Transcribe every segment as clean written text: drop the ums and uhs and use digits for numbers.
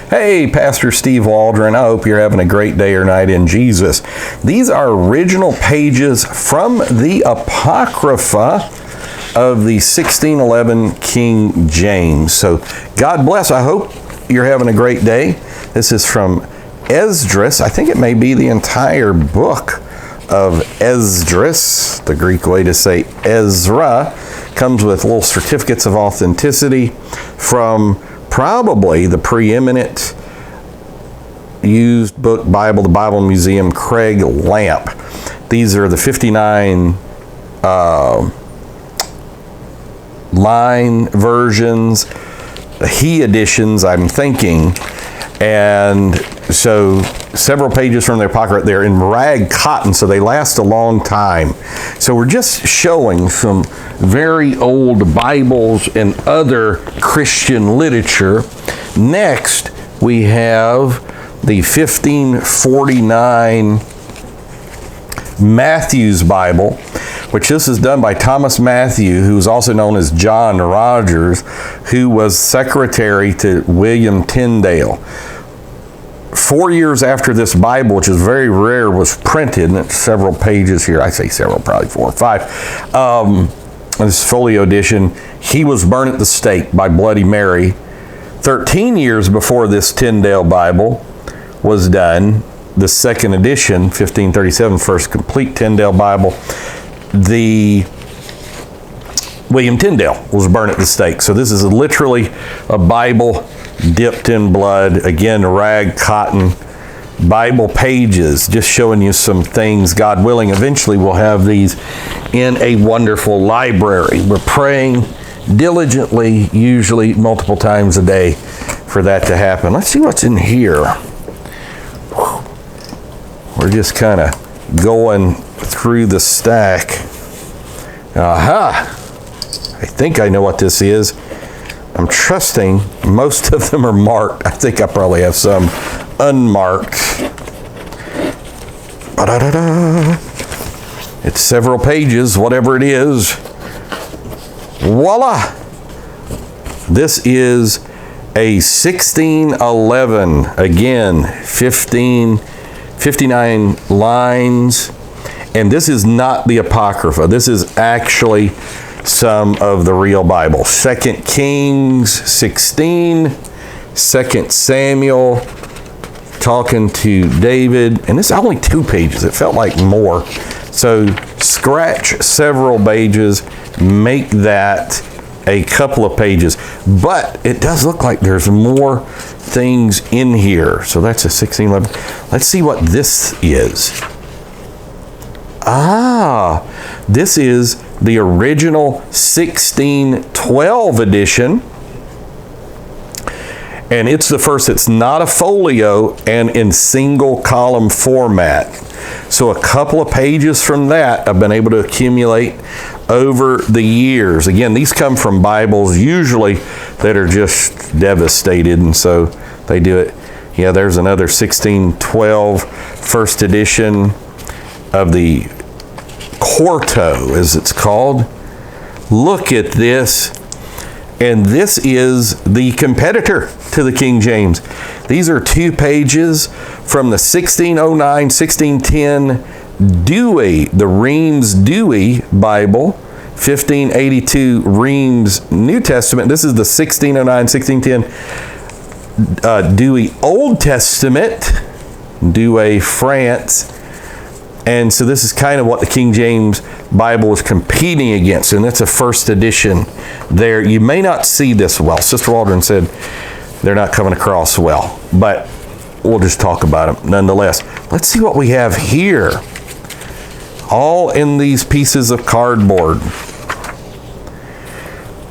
Hey, Pastor Steve Waldron. I hope you're having a great day or night in Jesus. These are original pages from the Apocrypha of the 1611 King James. So God bless. I hope you're having a great day. This is from Esdras. I think it may be the entire book of Esdras. The Greek way to say Ezra comes with little certificates of authenticity from probably the preeminent used book Bible, the Bible Museum, Craig Lamp. These are the 59 line versions, the he editions, I'm thinking. And so several pages from the Apocrypha. They're in rag cotton, so they last a long time. So we're just showing some very old Bibles and other Christian literature. Next, we have the 1549 Matthew's Bible, which this is done by Thomas Matthew, who is also known as John Rogers, who was secretary to William Tyndale. 4 years after this Bible, which is very rare, was printed, and it's several pages here. I say several, probably 4 or 5. This folio edition, he was burned at the stake by Bloody Mary. 13 years before this Tyndale Bible was done, the second edition, 1537, first complete Tyndale Bible, the William Tyndale was burned at the stake. So this is literally a Bible dipped in blood, again, rag cotton Bible pages, just showing you some things. God willing, eventually we'll have these in a wonderful library. We're praying diligently, usually multiple times a day, for that to happen. Let's see what's in here. We're just kind of going through the stack. Aha! I think I know what this is. I'm trusting most of them are marked. I think I probably have some unmarked. Ba-da-da-da. It's several pages, whatever it is. Voila! This is a 1611, again, 59 lines. And this is not the Apocrypha. This is actually some of the real Bible. 2 Kings 16, 2 Samuel, talking to David. And this is only 2 pages. It felt like more. So scratch several pages, make that a couple of pages. But it does look like there's more things in here. So that's a 1611. Let's see what this is. This is the original 1612 edition. And it's the first. It's not a folio and in single column format. So a couple of pages from that I've been able to accumulate over the years. Again, these come from Bibles usually that are just devastated, and so they do it. Yeah, there's another 1612 first edition of the Quarto, as it's called. Look at this. And this is the competitor to the King James. These are 2 pages from the 1609, 1610 Dewey, the Reims Dewey Bible, 1582 Reims New Testament. This is the 1609, 1610 Dewey Old Testament, Douay, France. And so this is kind of what the King James Bible is competing against, and that's a first edition there. You may not see this well. Sister Waldron said they're not coming across well, but we'll just talk about them nonetheless. Let's see what we have here. All in these pieces of cardboard.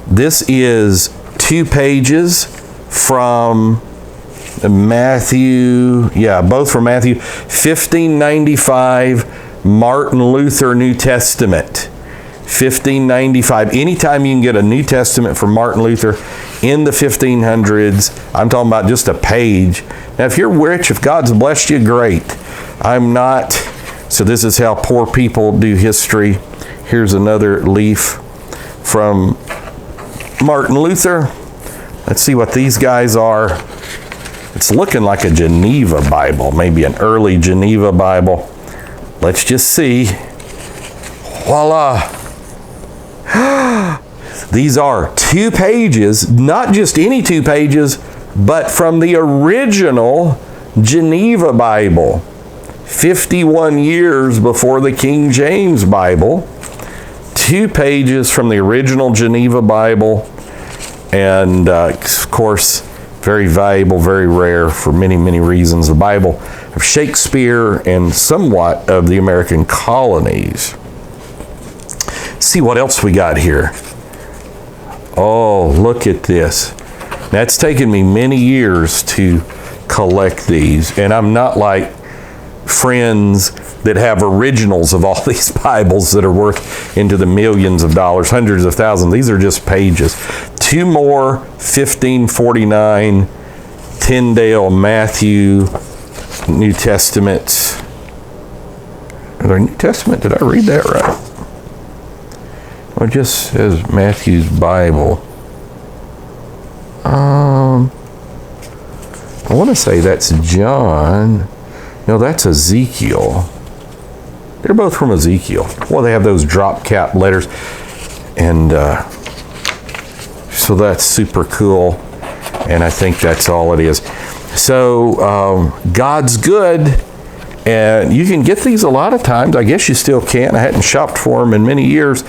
This is 2 pages from Matthew, both from Matthew, 1595 Martin Luther New Testament, 1595. Anytime you can get a New Testament from Martin Luther in the 1500s, I'm talking about just a page. Now, if you're rich, if God's blessed you, great. I'm not. So this is how poor people do history. Here's another leaf from Martin Luther. Let's see what these guys are. It's looking like a Geneva Bible, maybe an early Geneva Bible. Let's just see. Voila. These are 2 pages, not just any 2 pages, but from the original Geneva Bible, 51 years before the King James Bible. 2 pages from the original Geneva Bible, and of course, very valuable, very rare for many, many reasons. The Bible of Shakespeare and somewhat of the American colonies. See what else we got here. Oh, look at this. That's taken me many years to collect these, and I'm not like friends that have originals of all these Bibles that are worth into the millions of dollars, hundreds of thousands. These are just pages. 2 more 1549 Tyndale Matthew New Testament. Are there New Testament? Did I read that right? Well, it just says Matthew's Bible. I want to say that's John. No, that's Ezekiel. They're both from Ezekiel. Well, they have those drop cap letters. And so that's super cool. And I think that's all it is. So God's good. And you can get these a lot of times. I guess you still can. I hadn't shopped for them in many years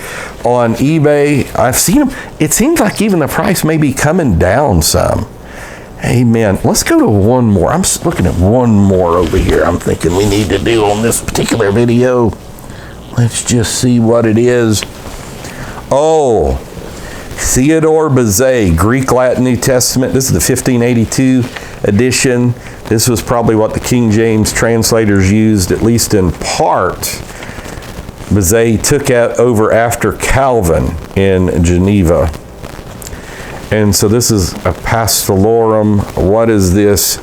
on eBay. I've seen them. It seems like even the price may be coming down some. Amen. Let's go to one more. I'm looking at one more over here I'm thinking we need to do on this particular video. Let's just see what it is. Oh, Theodore Bezet, Greek Latin New Testament. This is the 1582 edition. This was probably what the King James translators used, at least in part. Bezet took over after Calvin in Geneva. And so this is a Pastolorum. What is this?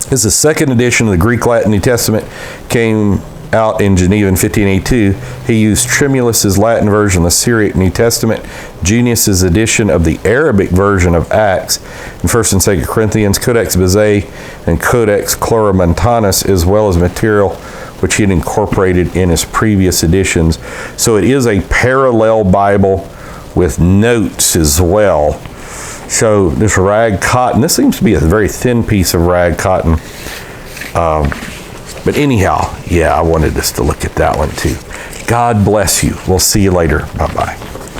This is the 2nd edition of the Greek Latin New Testament. Came out in Geneva in 1582. He used Tremulus's Latin version of the Syriac New Testament, Junius's edition of the Arabic version of Acts, in 1st and 2nd Corinthians, Codex Bezet, and Codex Chloromontanus, as well as material which he had incorporated in his previous editions. So it is a parallel Bible with notes as well. So this rag cotton, this seems to be a very thin piece of rag cotton. But anyhow, yeah, I wanted us to look at that one too. God bless you. We'll see you later. Bye-bye.